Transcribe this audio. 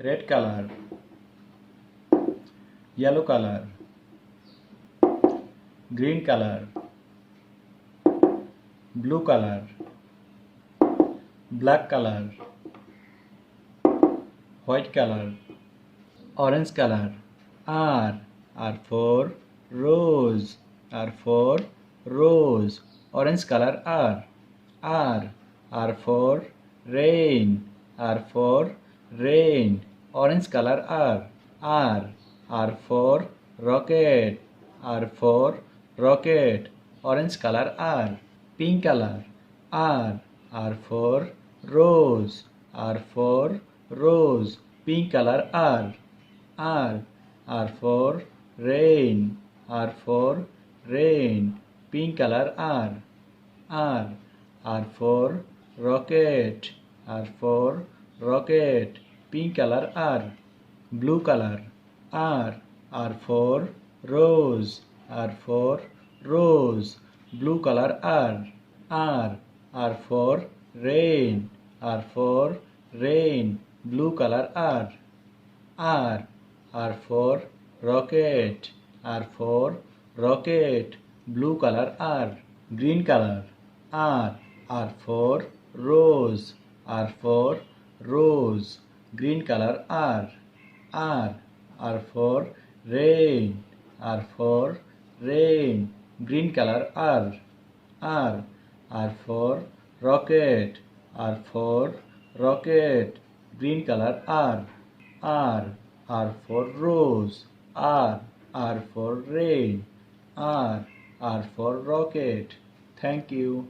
red color, yellow color, green color, blue color, black color, white color, orange color. R for rose. R for rose. Orange color R. R for rain. R for rain. Orange color R. R for rocket. R for rocket. Orange color R. Pink color R for rose. R for rose. Pink color R for rain. R for rain. Pink color R for rocket. R for rocket. Pink color R. Blue color R for rose. R for rose. Blue color R for rain. R for rain. Blue color R for rocket. R for rocket. Blue color R. Green color R for rose. R for rose. Green color R for rain. R for rain. Green color R for rocket. R for rocket. Green color R for rose. R for rain. R for rocket. Thank you.